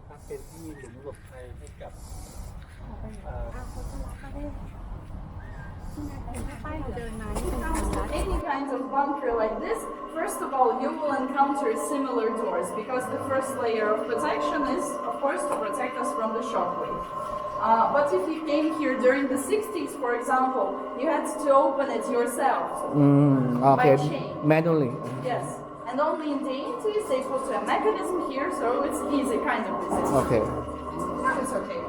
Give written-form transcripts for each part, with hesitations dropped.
ครับเป็นที่หลุมหลบภัยให้กับ Any kind of bunker like this, first of all, you will encounter similar doors because the first layer of protection is, of course, to protect us from the shockwave. But if you came here during the 60s, for example, you had to open it yourself Okay, by chain. manually. Yes, and only in the 80s they put a mechanism here, so it's easy kind of business. Okay. It's okay.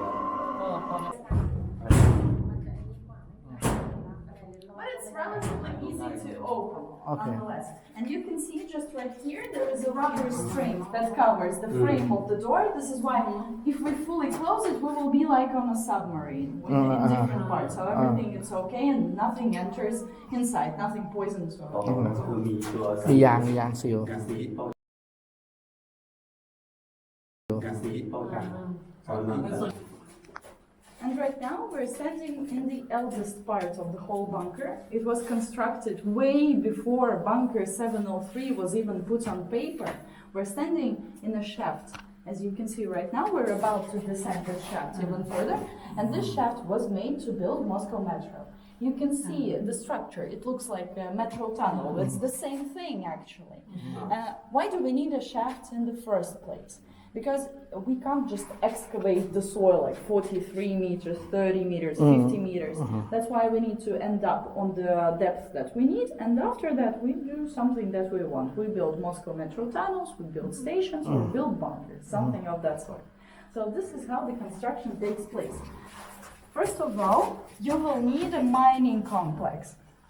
But it's relatively easy to open, nonetheless. And you can see just right here, there is a rubber string that covers the frame of the door. This is why if we fully close it, we will be like on a submarine in different parts. So everything is okay and nothing enters inside, nothing poisonous. ก็คือมีตัว มียางซีล การซีดป้องกันตอนนี้ And right now we're standing in the eldest part of the whole bunker. It was constructed way before bunker 703 was even put on paper. We're standing in a shaft. As you can see right now, we're about to descend the shaft even further. And this shaft was made to build Moscow Metro. You can see the structure. It looks like a metro tunnel. It's the same thing, actually. Why do we need a shaft in the first place? Because we can't just excavate the soil like 43 meters, 30 meters, 50 meters. That's why we need to end up on the depth that we need. And after that, we do something that we want. We build Moscow Metro tunnels, we build stations, we build bunkers, something of that sort. So this is how the construction takes place. First of all, you will need a mining complex.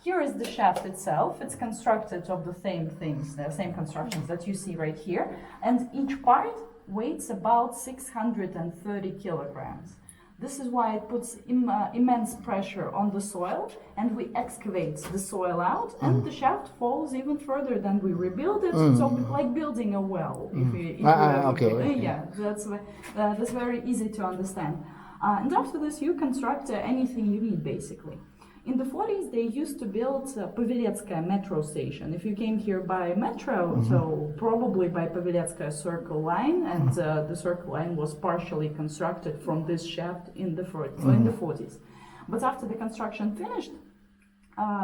Here is the shaft itself. It's constructed of the same things, the same constructions that you see right here. And each part weighs about 630 kilograms. This is why it puts immense pressure on the soil, and we excavate the soil out, and the shaft falls even further than we rebuild it. So it's like building a well. Okay. Yeah, that's very easy to understand. And after this, you construct anything you need, basically. In the 40s, they used to build Paveletskaya metro station. If you came here by metro, so probably by Paveletskaya circle line, and the circle line was partially constructed from this shaft in the 40s. But after the construction finished,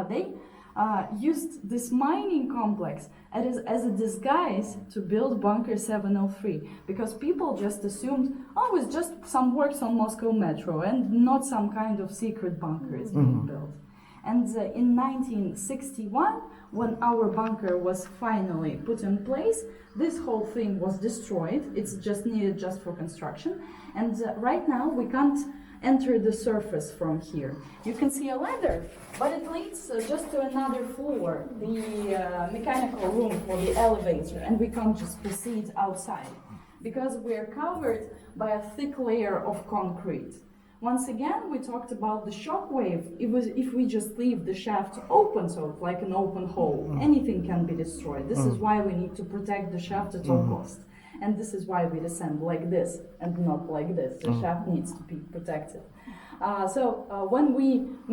they used this mining complex as a disguise to build bunker 703, because people just assumed, oh, it's just some works on Moscow Metro and not some kind of secret bunker is being built. And in 1961, when our bunker was finally put in place, this whole thing was destroyed. It's just needed just for construction. And right now we can't enter the surface from here. You can see a ladder, but it leads just to another floor, the mechanical room for the elevator, and we can't just proceed outside because we're covered by a thick layer of concrete. Once again, we talked about the shock wave. If we just leave the shaft open, so it's like an open hole, anything can be destroyed. This is why we need to protect the shaft at all costs. And this is why we descend like this and not like this. The shaft needs to be protected. When we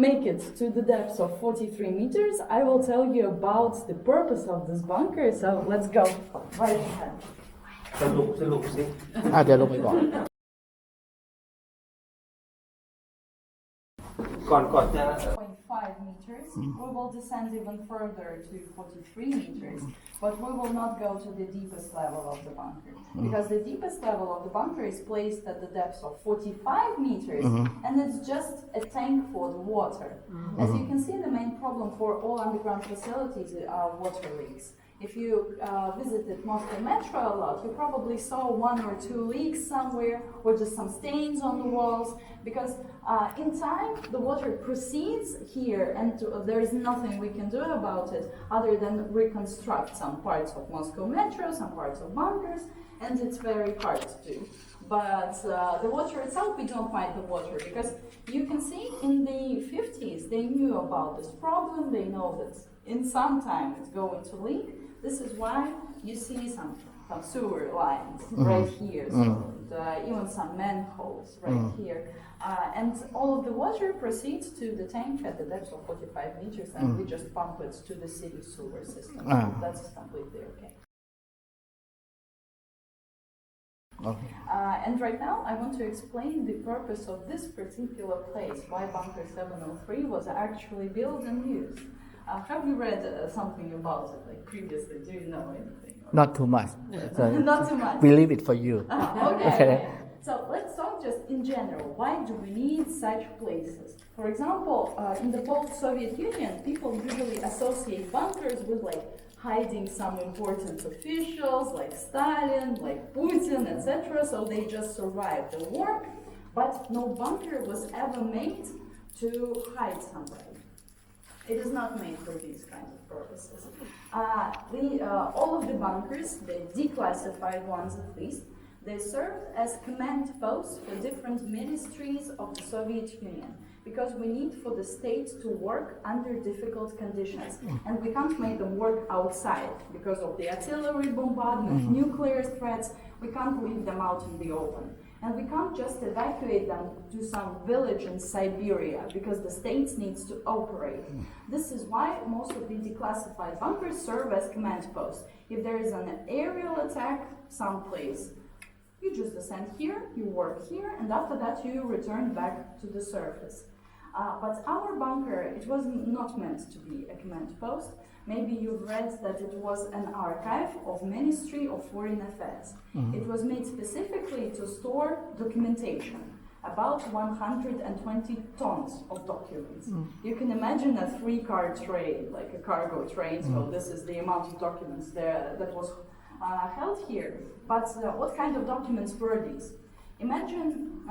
make it to the depths of 43 meters, I will tell you about the purpose of this bunker. So let's go right ahead. สรุปสิ เดี๋ยวลงไปก่อน ก่อนจะ 5 meters. We will descend even further to 43 meters, but we will not go to the deepest level of the bunker because the deepest level of the bunker is placed at the depth of 45 meters, and it's just a tank for the water. As you can see, the main problem for all underground facilities are water leaks. If you visited Moscow Metro a lot, you probably saw 1 or 2 leaks somewhere, or just some stains on the walls, because in time the water proceeds here, and there is nothing we can do about it other than reconstruct some parts of Moscow Metro, some parts of bunkers, and it's very hard to do. But the water itself, we don't fight the water, because you can see in the 50s they knew about this problem. They know that in some time it's going to leak. This is why you see some sewer lines right here, so even some manholes right here. And all of the water proceeds to the tank at the depth of 45 meters, and we just pump it to the city sewer system. That's completely okay. Okay. And right now, I want to explain the purpose of this particular place, why Bunker 703 was actually built and used. Have you read something about it, like previously? Do you know anything? Not too much. So Not too much. we leave it for you. Okay. Okay. So let's talk just in general. Why do we need such places? For example, in the post-Soviet Union, people usually associate bunkers with like hiding some important officials like Stalin, like Putin, etc. So they just survived the war. But no bunker was ever made to hide somebody. It is not made for these kinds of purposes. All of the bunkers, the declassified ones at least, they served as command posts for different ministries of the Soviet Union, because we need for the state to work under difficult conditions, and we can't make them work outside because of the artillery bombardment, nuclear threats. We can't leave them out in the open. And we can't just evacuate them to some village in Siberia because the state needs to operate. This is why most of the declassified bunkers serve as command posts. If there is an aerial attack someplace, you just descend here, you work here, and after that you return back to the surface. But our bunker, it was not meant to be a command post. Maybe you've read that it was an archive of Ministry of Foreign Affairs. It was made specifically to store documentation, about 120 tons of documents. You can imagine a 3-car train, like a cargo train, so this is the amount of documents there that was held here. But what kind of documents were these? Imagine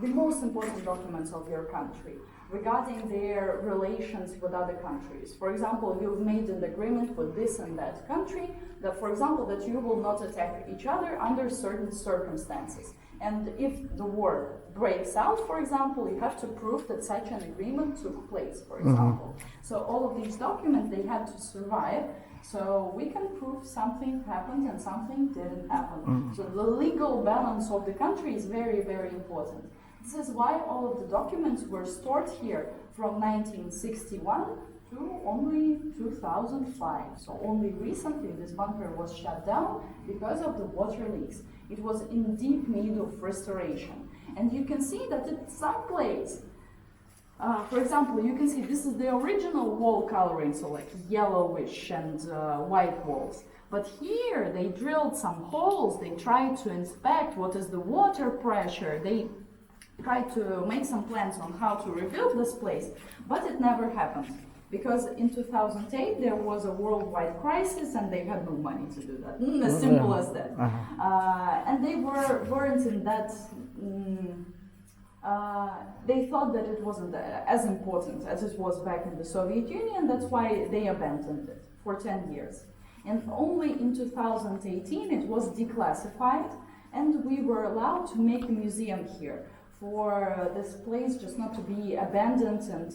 the most important documents of your country regarding their relations with other countries. For example, you've made an agreement with this and that country that, for example, that you will not attack each other under certain circumstances. And if the war breaks out, for example, you have to prove that such an agreement took place, for example. So all of these documents, they had to survive. So we can prove something happened and something didn't happen. So the legal balance of the country is very, very important. This is why all of the documents were stored here from 1961 to only 2005. So only recently this bunker was shut down because of the water leaks. It was in deep need of restoration. And you can see that at some place, for example, you can see this is the original wall coloring, so like yellowish and white walls. But here they drilled some holes, they tried to inspect what is the water pressure, they tried to make some plans on how to rebuild this place, but it never happened. Because in 2008 there was a worldwide crisis and they had no money to do that. As simple as that. And they weren't in that. They thought that it wasn't as important as it was back in the Soviet Union. That's why they abandoned it for 10 years. And only in 2018 it was declassified, and we were allowed to make a museum here for this place just not to be abandoned and,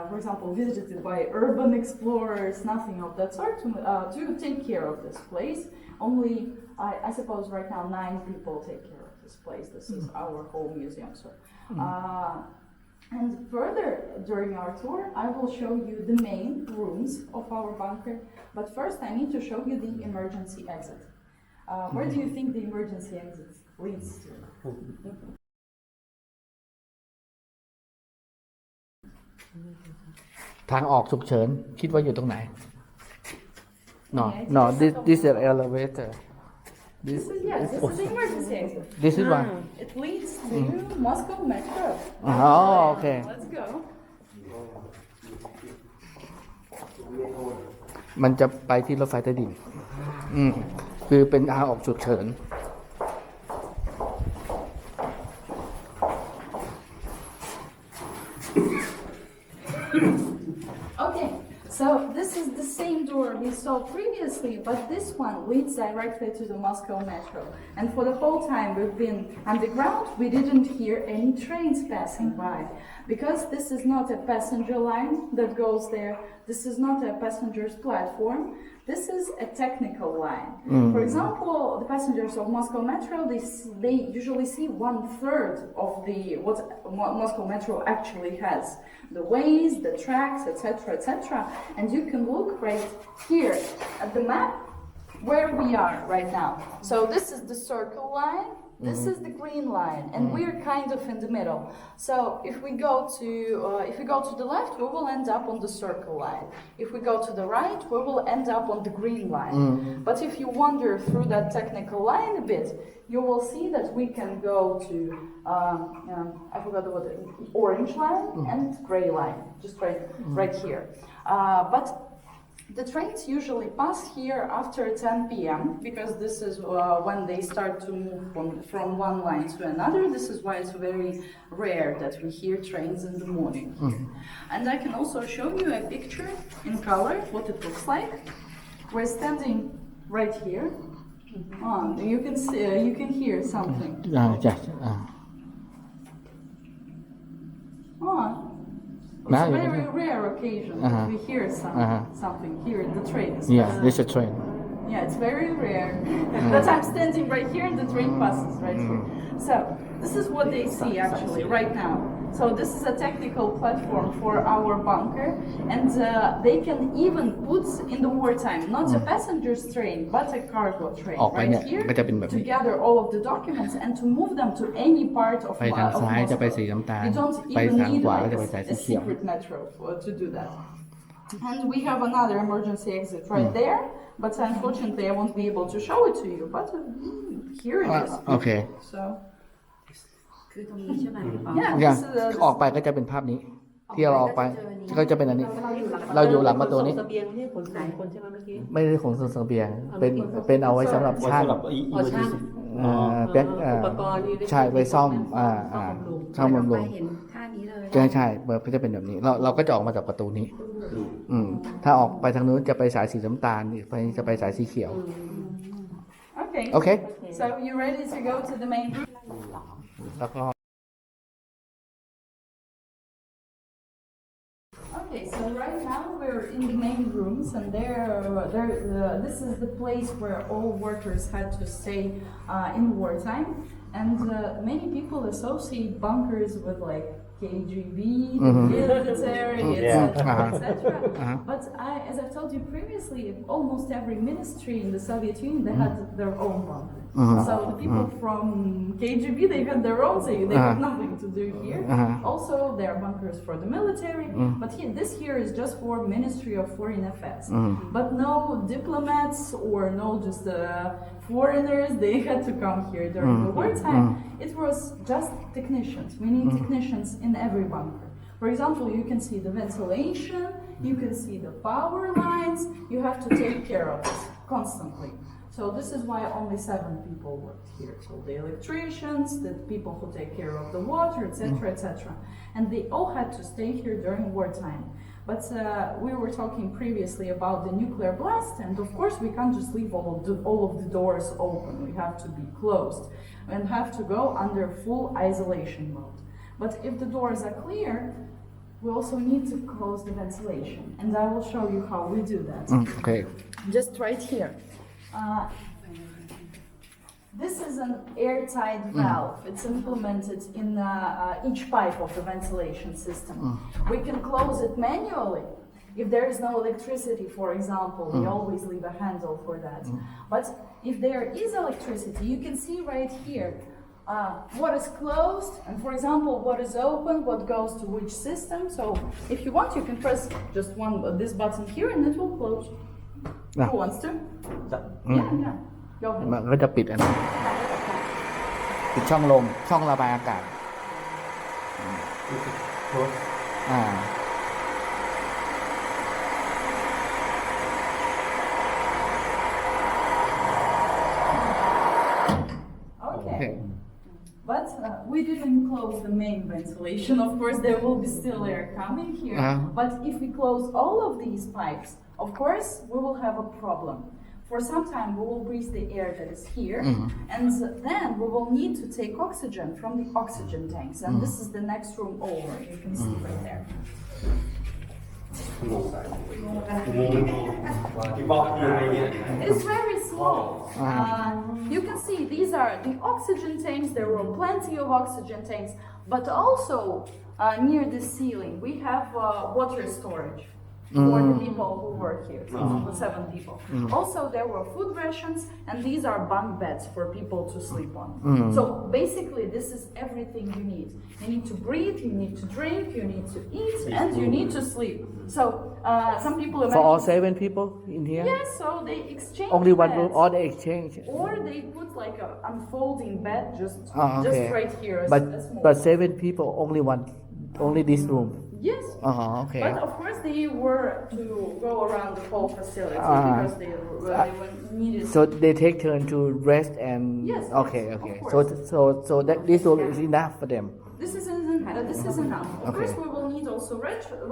for example, visited by urban explorers, nothing of that sort, to take care of this place. Only, I suppose right now 9 people take care of this place. This is our whole museum, so. And further, during our tour, I will show you the main rooms of our bunker, but first I need to show you the emergency exit. Where do you think the emergency exit leads to?ทางออกฉุกเฉินคิดว่าอยู่ตรงไหน No, this is an elevator. This is the emergency exit. This is one. It leads to Moscow Metro. Oh, okay. Let's go. มันจะไปที่รถไฟใต้ดินคือเป็นทางออกฉุกเฉิน Okay, so this is the same door we saw previously, but this one leads directly to the Moscow Metro. And for the whole time we've been underground, we didn't hear any trains passing by. Because this is not a passenger line that goes there, this is not a passenger's platform, this is a technical line. For example, the passengers of Moscow Metro, they usually see 1/3 of what Moscow Metro actually has. The ways, the tracks, etc., etc. And you can look right here at the map where we are right now. So this is the circle line, this is the green line, and we're kind of in the middle. So if we go to the left, we will end up on the circle line. If we go to the right, we will end up on the green line. But if you wander through that technical line a bit, you will see that we can go to I forgot the word, orange line and gray line, just right here. But the trains usually pass here after 10 p.m. because this is when they start to move from one line to another. This is why it's very rare that we hear trains in the morning. And I can also show you a picture in color, what it looks like. We're standing right here. You can see, you can hear something. It's a very rare occasion that we hear something here in the train. Yeah, there's a train. Yeah, it's very rare that I'm standing right here and the train passes right here. So this is what they see actually right now. So this is a technical platform for our bunker, and they can even put in the wartime not a passenger's train but a cargo train right here to gather all of the documents and to move them to any part of Moscow. You don't even need like a secret metro to do that. And we have another emergency exit right there, but unfortunately I won't be able to show it to you, but here it is. Okay. So คือตรงนี้ใช่ไหม yeah, this is ออกไปก็จะเป็นภาพนี้ ที่เราออกไปก็จะเป็นอันนี้ เราอยู่หลังประตูนี้ เสบียงไม่ได้ขนส่งคนใช่ไหมเมื่อกี้ ไม่ได้ขนส่งเสบียง เป็นเอาไว้สำหรับช่าง อ๋อช่าง เป็น อุปกรณ์นี่ ใช่ไว้ซ่อมซ่อมบำรุง เห็นท่านี้เลย ใช่ก็จะเป็นแบบนี้ เราก็จะออกมาจากประตูนี้ ถ้าออกไปทางนู้นจะไปสายสีน้ำตาลอีกไปจะไปสายสีเขียว okay. Okay. So you ready to go to the main room? แล้วก็ Okay, so right now we're in the main rooms, and this is the place where all workers had to stay in wartime. And many people associate bunkers with like KGB, the military, etc. But as I told you previously, almost every ministry in the Soviet Union, they had their own bunker. So the people from KGB, they had their own, so they had nothing to do here. Also, there are bunkers for the military, but this here is just for Ministry of Foreign Affairs. But no diplomats or no just foreigners, they had to come here during the wartime. It was just technicians. We need technicians in every bunker. For example, you can see the ventilation, you can see the power lines, you have to take care of this constantly. So this is why only 7 people worked here. So the electricians, the people who take care of the water, etc., etc. And they all had to stay here during wartime. But we were talking previously about the nuclear blast, and of course we can't just leave all of the doors open. We have to be closed and have to go under full isolation mode. But if the doors are clear, we also need to close the ventilation, and I will show you how we do that. Okay. Just right here. This is an airtight valve. It's implemented in each pipe of the ventilation system. We can close it manually. If there is no electricity, for example, we always leave a handle for that. But if there is electricity, you can see right here what is closed, and for example, what is open, what goes to which system. So if you want, you can press just this button here and it will close. Who wants to? Yeah. Go ahead. มันก็จะปิดอันนั้นปิดช่องลมช่องระบายอากาศ Okay. But we didn't close the main ventilation. Of course, there will be still air coming here. But if we close all of these pipes, of course, we will have a problem. For some time, we will breathe the air that is here, and then we will need to take oxygen from the oxygen tanks. And this is the next room over. You can see right there. It's very small. You can see these are the oxygen tanks. There were plenty of oxygen tanks, but also near the ceiling we have water storage for the people who work here, so 7 people. Also, there were food rations, and these are bunk beds for people to sleep on. So basically, this is everything you need. You need to breathe, you need to drink, you need to eat, and you need to sleep. So some people For all imagine. 7 people in here? Yes, so they exchange Only one room beds. or they exchange? Or they put like a unfolding bed just Okay. right here. But a small but one. 7 people, only this room? Yes. Okay. But of course they were to go around the whole facility because they were needed. So they take turn to rest and Yes, okay, yes, of okay. course. So that this room is enough for them. This is enough. Of Okay. course, we will need also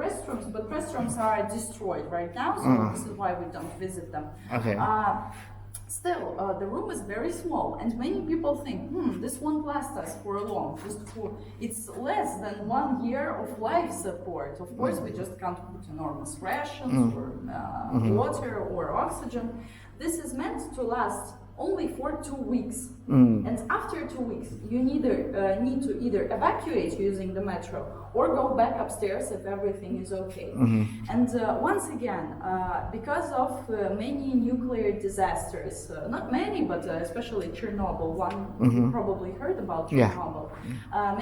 restrooms, but restrooms are destroyed right now, so this is why we don't visit them. Okay. Still, the room is very small, and many people think, this won't last us for long. It's less than 1 year of life support. Of course, we just can't put enormous rations or water or oxygen. This is meant to last only for 2 weeks. And after 2 weeks, you need to either evacuate using the metro or go back upstairs if everything is okay. And once again, because of many nuclear disasters, not many, but especially Chernobyl, one you probably heard about Chernobyl.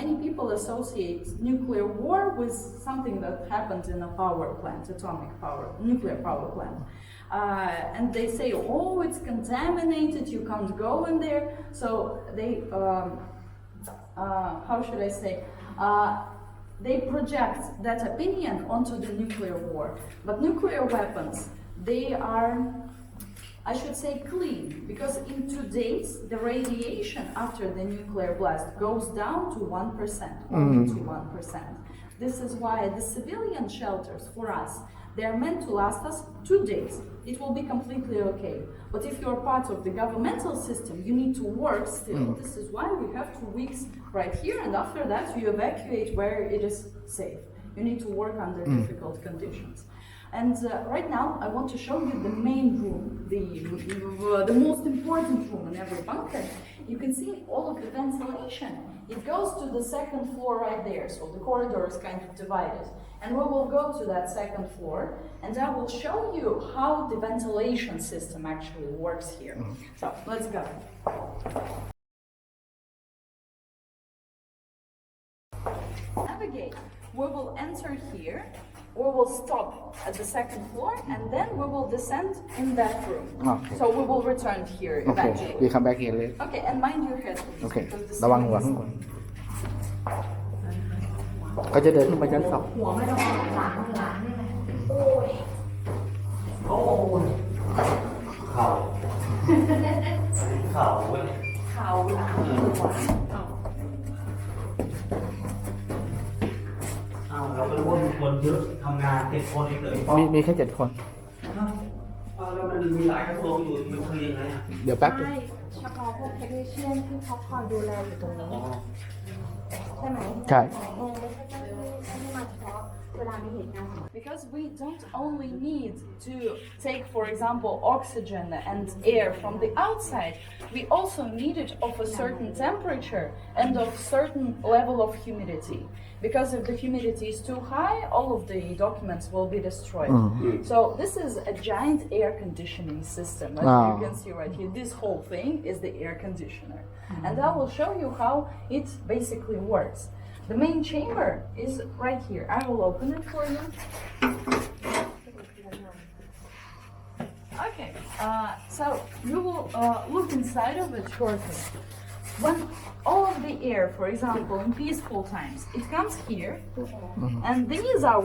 Many people associate nuclear war with something that happened in a power plant, nuclear power plant. And they say, oh, it's contaminated, you can't go in there. So they, how should I say, they project that opinion onto the nuclear war. But nuclear weapons, they are, I should say, clean, because in 2 days, the radiation after the nuclear blast goes down to 1%, only to 1%. This is why the civilian shelters for us, they are meant to last us 2 days. It will be completely okay. But if you're part of the governmental system, you need to work still. This is why we have 2 weeks right here, and after that you evacuate where it is safe. You need to work under difficult conditions. And right now I want to show you the main room, the most important room in every bunker. You can see all of the ventilation. It goes to the 2nd floor right there, so the corridor is kind of divided. And we will go to that 2nd floor, and I will show you how the ventilation system actually works here. So let's go. Navigate. We will enter here. We will stop at the 2nd floor, and then we will descend in that room. Okay. So we will return here Okay. eventually. We come back here later. Okay, and mind your head, please. Okay. because the ระวัง ceiling หัว is- ข้างบนก็จะเดินขึ้นไปชั้น 2 หัวไม่ต้องหลังนี่ไง โอ้ยเข่าเข่าเว้ย ข่าวหลัง อ้าวเราก็รู้ว่ามีคนเยอะทำงาน7 คนเองเลย มีแค่ 7 คน แล้วมันมีหลายกระทรวงอยู่มันคือยังไงอ่ะ เดี๋ยวแป๊บนึง ใช่เฉพาะพวกเทคนิคเชียนที่เขาคอยดูแลอยู่ตรงนี้ อ๋อ ใช่ไหม ใช่ ไม่ใช่เจ้าหน้าที่มาเฉพาะเวลามีเหตุการณ์ Because we don't only need to take, for example, oxygen and air from the outside, we also need it of a certain temperature and of certain level of humidity. Because if the humidity is too high, all of the documents will be destroyed. So this is a giant air conditioning system. As you can see right here, this whole thing is the air conditioner. And I will show you how it basically works. The main chamber is right here. I will open it for you. Okay, so you will look inside of it shortly. When all of the air, for example, in peaceful times, it comes here, and these are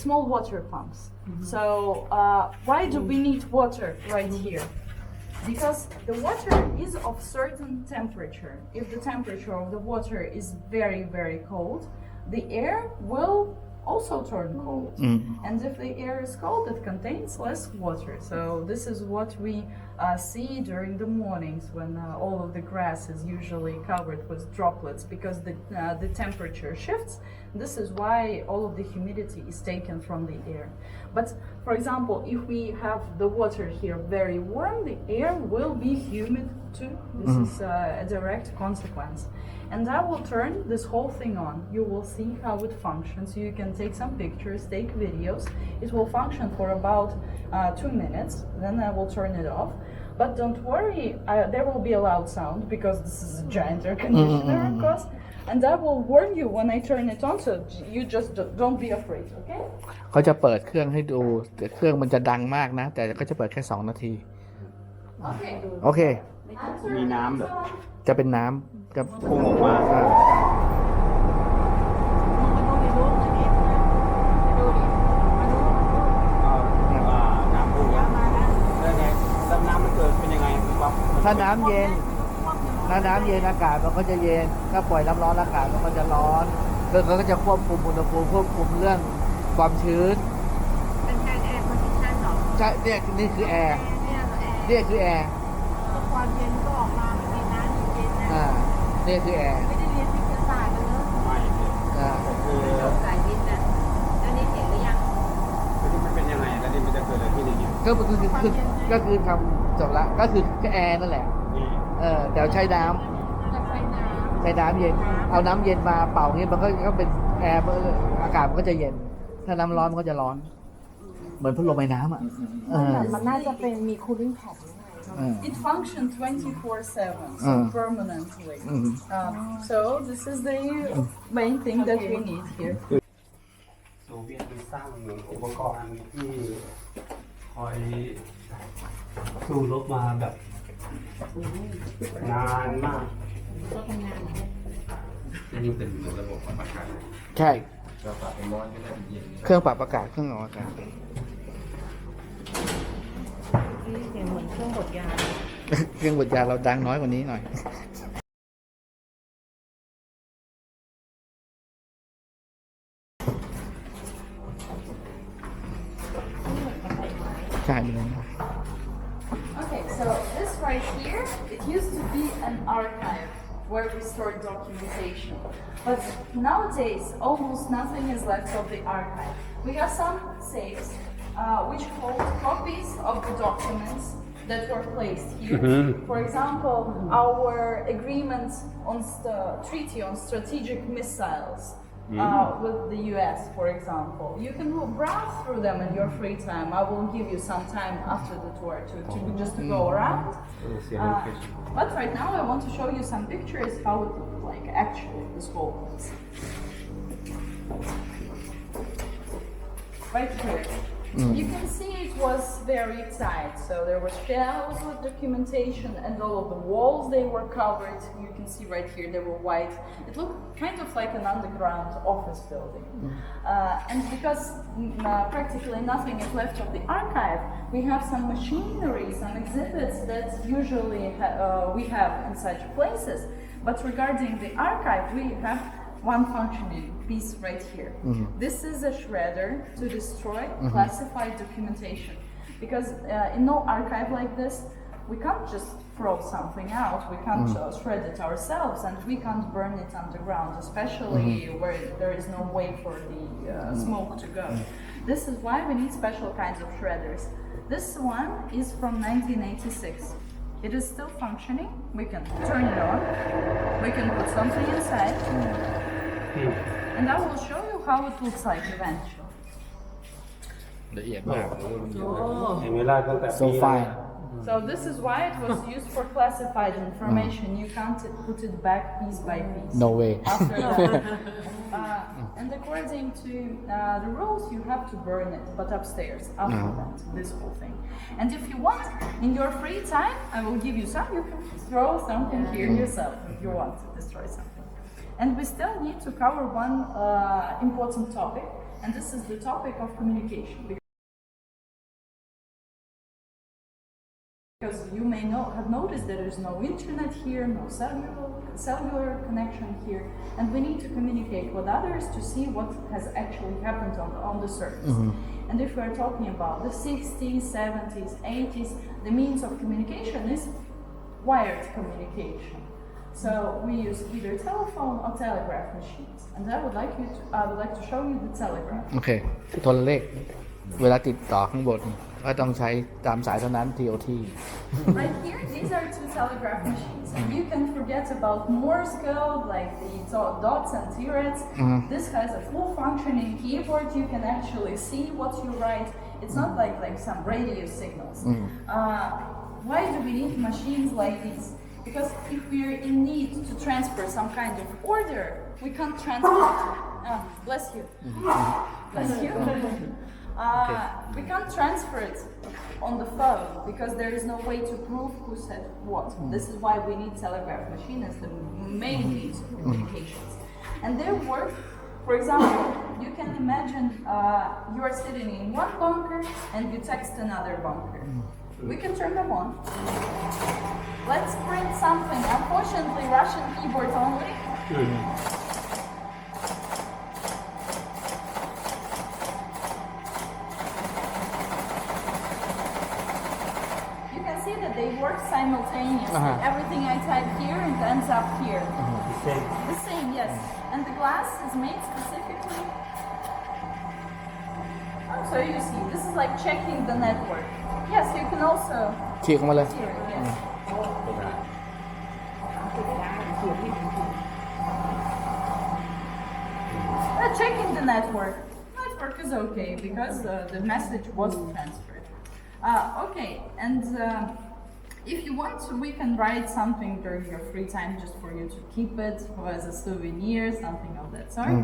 small water pumps. So why do we need water right here? Because the water is of certain temperature. If the temperature of the water is very, very cold, the air will also turn cold. And if the air is cold, it contains less water. So this is what we see during the mornings when all of the grass is usually covered with droplets, because the temperature shifts, This is why all of the humidity is taken from the air. But for example, if we have the water here very warm, the air will be humid too. This is a direct consequence. And I will turn this whole thing on. You will see how it functions. You can take some pictures, take videos. It will function for about 2 minutes. Then I will turn it off. But don't worry, there will be a loud sound because this is a giant air conditioner, of course. And I will warn you when I turn it on, so you just don't be afraid, okay? เขาจะเปิดเครื่องให้ดูแต่เครื่องมันจะดังมากนะ แต่ก็จะเปิดแค่2 นาที Okay. โอเค มีน้ำแบบ จะเป็นน้ำกับ พุ่งออกมา น้ำพุ่งแล้วไงแล้วน้ำมันเกิดเป็นยังไงปั๊บ ถ้าน้ำเย็นอากาศมันก็จะเย็น ถ้าปล่อยน้ำร้อนอากาศมันก็จะร้อนเครื่องเขาก็จะควบคุมอุณหภูมิควบคุมเรื่องความชื้น เป็นการแอร์คอนดิชันหรอ ใช่เนี่ยนี่คือแอร์ เนี่ยเราแอร์ นี่คือแอร์ ความเย็นก็ออกมาในน้ำเย็นๆนะ นี่คือแอร์ ไม่ได้เรียนวิทยาศาสตร์เลยเนอะ ไม่เลย อ่า คือ สายวิทย์นะแล้วนี่เห็นหรือยัง มันเป็นยังไงแล้วนี่มันจะเกิดอะไรขึ้นอย่างนี้ ก็คือทำจบละก็คือแค่แอร์นั่นแหละ นี่ เดี๋ยวใช้น้ จะใช้น้ ำใช้น้ำเย็น เอาน้ำเย็นมาเป่างี้มันก็เป็นแอร์อากาศมันก็จะเย็น ถ้าน้ำร้อนมันก็จะร้อน เหมือนพัดลมไอ้น้ำอ่ะ ำมันน่าจะเป็นมีคูลิ่งแพด It functions 24/7, so permanently. So this is the main thing that we need here. โซเวียตมันสร้างเหมือนอุปกรณ์ที่คอยสู้รบมาแบบนานมาก นี่เป็นเหมือนระบบปรับอากาศ ใช่ เราปรับเป็นร้อนก็ได้เป็นเย็น เครื่องปรับอากาศเครื่องออกอากาศ นี่เสียงเหมือนเครื่องบดยา เครื่องบดยาเราดังน้อยกว่านี้หน่อย ใช่เลย Okay, so this right here, it used to be an archive where we stored documentation. But nowadays, almost nothing is left of the archive. We have some safes which hold copies of the documents that were placed here. For example, our agreement on the treaty on strategic missiles with the US, for example. You can browse through them in your free time. I will give you some time after the tour to just to go around. But right now I want to show you some pictures how it looked like actually, this whole place. Right here. You can see it was very tight, so there were shelves with documentation and all of the walls, they were covered. You can see right here, they were white. It looked kind of like an underground office building. And because practically nothing is left of the archive, we have some machinery, some exhibits that usually we have in such places. But regarding the archive, we have one functioning piece right here. This is a shredder to destroy classified documentation. Because in no archive like this, we can't just throw something out, we can't shred it ourselves, and we can't burn it underground, especially where there is no way for the smoke to go. This is why we need special kinds of shredders. This one is from 1986. It is still functioning. We can turn it on. We can put something inside. And I will show you how it looks like eventually. ละเอียดมาก เห็นไหมล่ะตั้งแต่ so ปี fine So this is why it was used for classified information. You can't put it back piece by piece. no way After that. And according to the rules, you have to burn it, but upstairs after that, this whole thing. And if you want, in your free time, I will give you some. You can throw something here yourself if you want to destroy something. And we still need to cover one important topic, and this is the topic of communication. Because you may have noticed there is no internet here, no cellular connection here, and we need to communicate with others to see what has actually happened on the surface. And if we are talking about the 60s, 70s, 80s, the means of communication is wired communication. So we use either telephone or telegraph machines. And I would like to show you the telegraph. โอเคโทรเลขเวลาติดต่อข้างบนก็ต้องใช้ตามสายเท่านั้น TOT Right here, these are two telegraph machines. And you can forget about Morse code, like the dots and tirets. This has a full functioning keyboard. You can actually see what you write. It's not like some radio signals. Why do we need machines like these? Because if we're in need to transfer some kind of order, we can't transfer it. Bless you. Bless you. We can't transfer it on the phone because there is no way to prove who said what. This is why we need telegraph machine as the main means of communications. And their work, for example, you can imagine you are sitting in one bunker and you text another bunker. We can turn them on. Let's print something. Unfortunately, Russian keyboard only. You can see that they work simultaneously. Everything I type here, it ends up here. The same. The same, yes. And the glass is made specifically. Oh, so you see, this is like checking the network. Yes, you can also ฉีกออกมาเลย hear it, yes. Checking the network. Network is okay because the message was transferred. Okay, and if you want to, we can write something during your free time just for you to keep it or as a souvenir, something of that sort.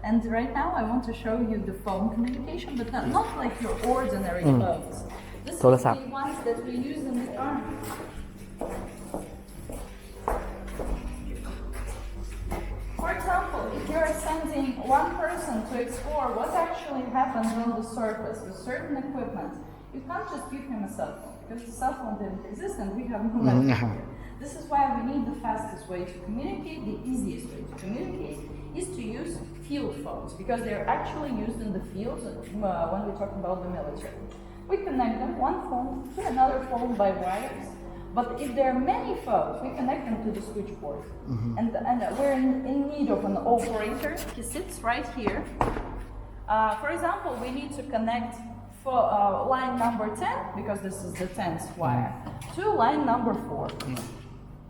And right now I want to show you the phone communication, but not like your ordinary phones. This is the ones that we use in the army. For example, if you are sending one person to explore what actually happens on the surface with certain equipment, you can't just give him a cell phone because the cell phone didn't exist and we have no network here. This is why we need the fastest way to communicate. The easiest way to communicate is to use field phones because they're actually used in the field when we talk about the military. We connect them one phone to another phone by wires. But if there are many phones, we connect them to the switchboard. And we're in need of an operator. He sits right here. For example, we need to connect line number 10, because this is the 10th wire, to line number 4.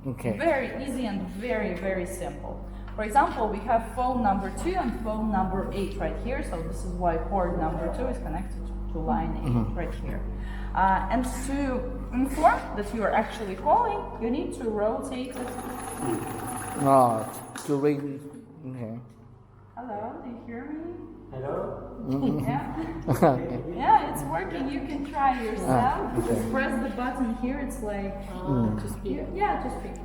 Okay. Very easy and very, very simple. For example, we have phone number 2 and phone number 8 right here. So this is why port number 2 is connected to line 8 right here. And to inform that you are actually calling, you need to rotate it. To ring okay Hello, do you hear me? Hello? Yeah. Yeah, it's working. You can try yourself. Just press the button here. It's like to speak. Yeah, to speak.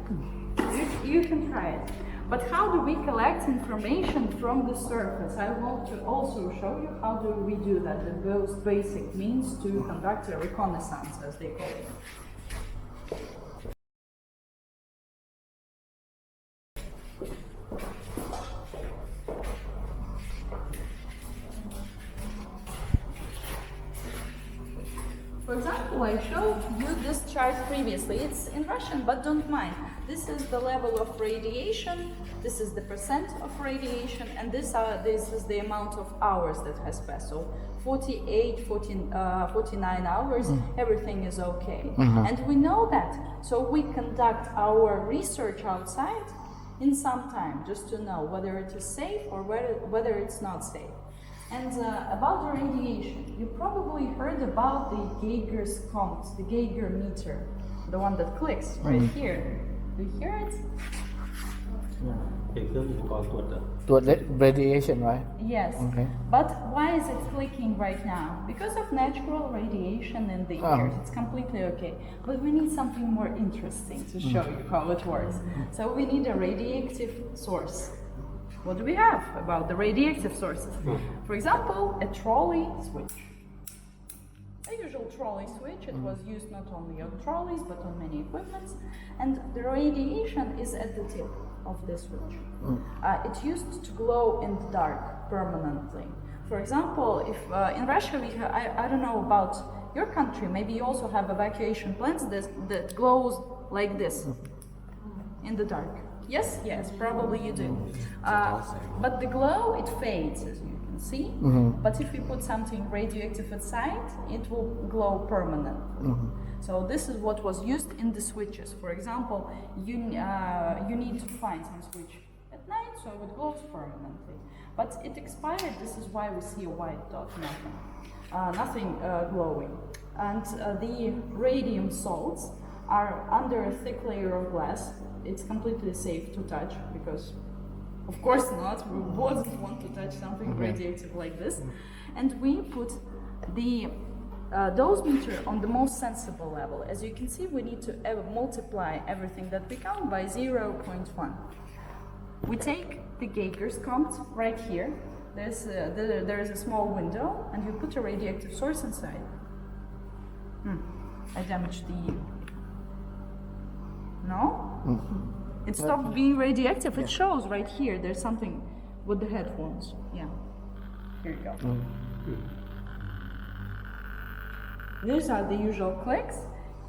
You can try it. But how do we collect information from the surface? I want to also show you how do we do that, the most basic means to conduct a reconnaissance, as they call it. For example, I showed you this chart previously. It's in Russian, but don't mind. This is the level of radiation, this is the percent of radiation, and this is the amount of hours that has passed. So 49 hours, everything is okay. And we know that. So we conduct our research outside in some time, just to know whether it is safe or whether it's not safe. And about the radiation, you probably heard about the Geiger's count, the Geiger meter, the one that clicks right here. Do you hear it? เป็นเครื่องอุปกรณ์ตรวจ ตรวจ radiation right Yes. Okay. But why is it clicking right now? Because of natural radiation in the ears. It's completely okay. But we need something more interesting to show you how it works. So we need a radioactive source. What do we have about the radioactive sources? For example, a trolley switch. A usual trolley switch. It was used not only on trolleys but on many equipments. And the radiation is at the tip of this switch. It's used to glow in the dark permanently. For example, if in Russia I don't know about your country, maybe you also have evacuation plants that glows like this in the dark. Yes, probably you do. But the glow, it fades, as you can see. But if you put something radioactive inside, it will glow permanently. So this is what was used in the switches. For example, you need to find some switch at night, so it glows permanently. But it expired. This is why we see a white dot, nothing glowing. And the radium salts are under a thick layer of glass. It's completely safe to touch because, of course not, we wouldn't want to touch something radioactive like this. And we put the dosimeter on the most sensible level. As you can see, we need to multiply everything that we count by 0.1. We take the Geiger's count right here. There is a small window, and you put a radioactive source inside. I damaged the... No? It stopped being radioactive. It shows right here. There's something with the headphones. Yeah. Here you go. These are the usual clicks.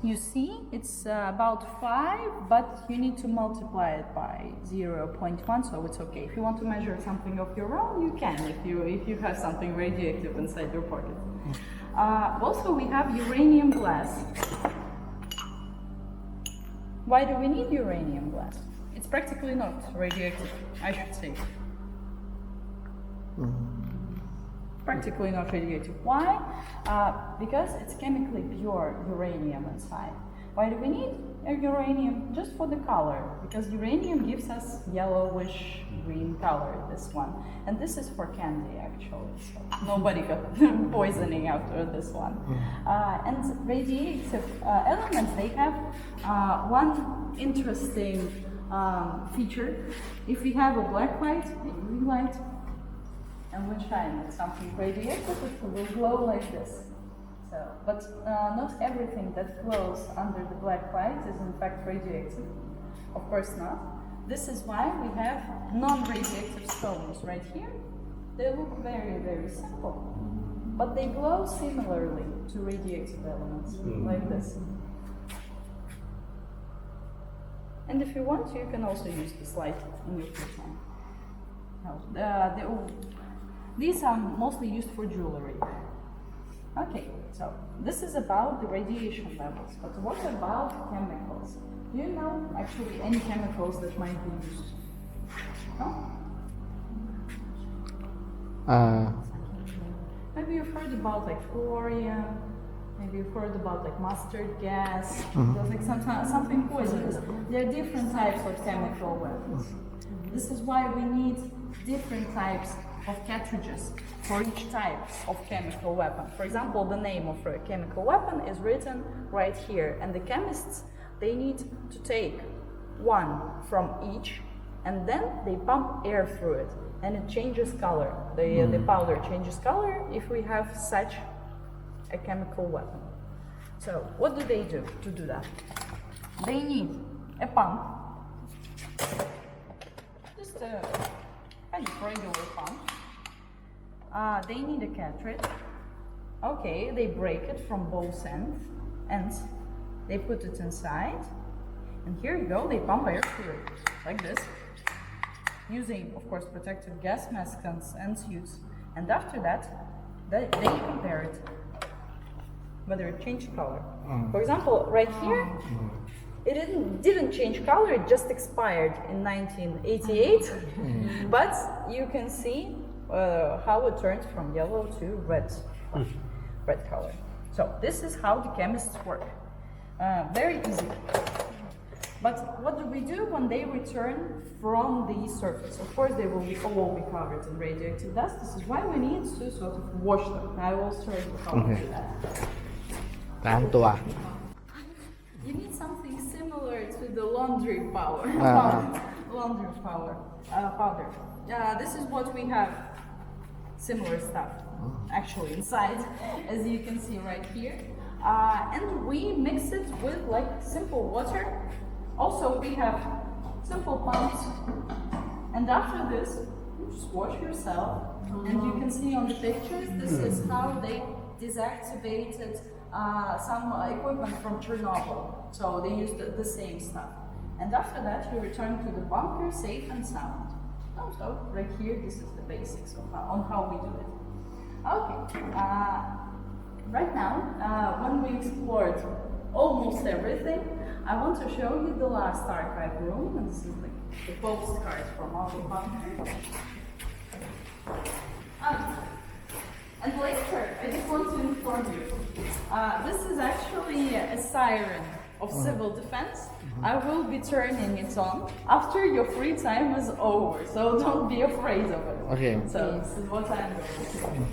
You see, it's about 5, but you need to multiply it by 0.1, so it's okay. If you want to measure something of your own, you can, if you have something radioactive inside your pocket. Also, we have uranium glass. Why do we need uranium glass? It's practically not radioactive, I should say. Practically not radioactive. Why? Because it's chemically pure uranium inside. Why do we need uranium? Just for the color, because uranium gives us yellowish green color, this one. And this is for candy, actually. So nobody got poisoning after this one. And radioactive elements, they have one interesting feature. If we have a black light, a green light, and we shine at something radioactive, it will glow like this. So, but not everything that glows under the black light is in fact radioactive. Of course not. This is why we have non-radioactive stones right here. They look very, very simple, but they glow similarly to radioactive elements, like this. And if you want, you can also use this light in your kitchen. These are mostly used for jewelry. Okay, so this is about the radiation levels, but what about chemicals? Do you know actually any chemicals that might be used? No? Maybe you've heard about like thorium, maybe you've heard about like mustard gas, there's like something poisonous. There are different types of chemical weapons. This is why we need different types of cartridges for each type of chemical weapon. For example, the name of a chemical weapon is written right here, and the chemists, they need to take one from each, and then they pump air through it, and it changes color. The powder changes color if we have such a chemical weapon. So what do they do to do that? They need a pump, just a kind of regular pump. They need a cartridge. Okay, they break it from both ends. They put it inside, and here you go, they pump air through it, like this, using, of course, protective gas masks and suits. And after that, they compare it, whether it changed color. For example, right here, it didn't change color, it just expired in 1988, but you can see how it turns from yellow to red color. So this is how the chemists work. Very easy. But what do we do when they return from the surface? Of course, they will all be covered in radioactive dust. This is why we need to sort of wash them. I will show you how to do that. ล้างตัว You need something similar to the laundry powder. Powder. This is what we have. Similar stuff, actually, inside, as you can see right here. And we mix it with like simple water. Also, we have simple pumps. And after this, you just wash yourself. And you can see on the pictures, this is how they deactivated some equipment from Chernobyl. So they used the same stuff. And after that, you return to the bunker safe and sound. So right here, this is the basics of on how we do it. Okay. Right now, when we explored almost everything, I want to show you the last archive room, and this is like the postcards from all the bunker. And later, I just want to inform you, this is actually a siren of civil defense. I will be turning it on after your free time is over, so don't be afraid of it. Okay. So this is what I'm going to do.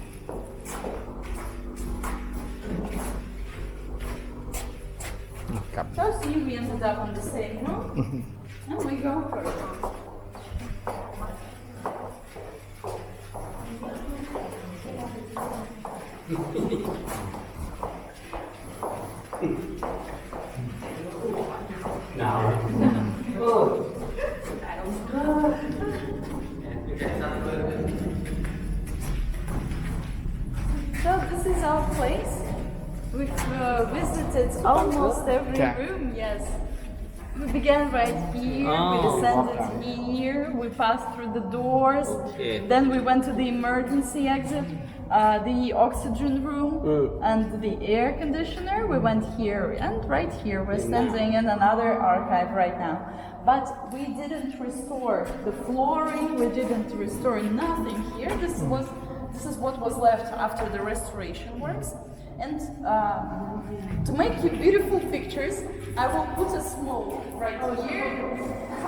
So see, we ended up on the same room, and we go further. Now. So this is our place. We've visited almost every Okay. room, yes. We began right here, we descended here, we passed through the doors, then we went to the emergency exit, the oxygen room, and the air conditioner. We went here, and right here we're standing in another archive right now. But we didn't restore the flooring, we didn't restore nothing here. This is what was left after the restoration works. And to make you beautiful pictures, I will put a smoke right here,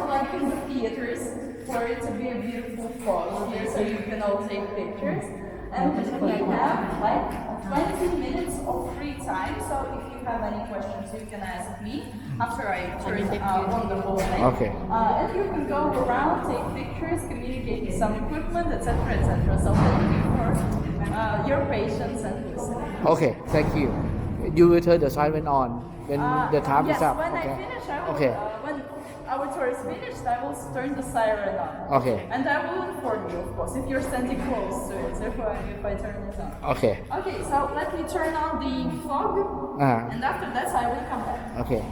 like in the theaters, for it to be a beautiful fog here, so you can all take pictures. And we have like 20 minutes of free time, so if you have any questions, you can ask me after I turn on the whole thing. Okay. And you can go around, take pictures, communicate with some equipment, etc., etc. So thank you for your patience and listening. Okay, thank you. You will turn the siren on when the time yes, is up. when Okay. I finish, I will, Okay. when our tour is finished, I will turn the siren on. Okay. And I will inform you, of course, if you're standing close to it, if I turn it on. Okay. Okay, so let me turn on the fog, and after that I will come back. Okay.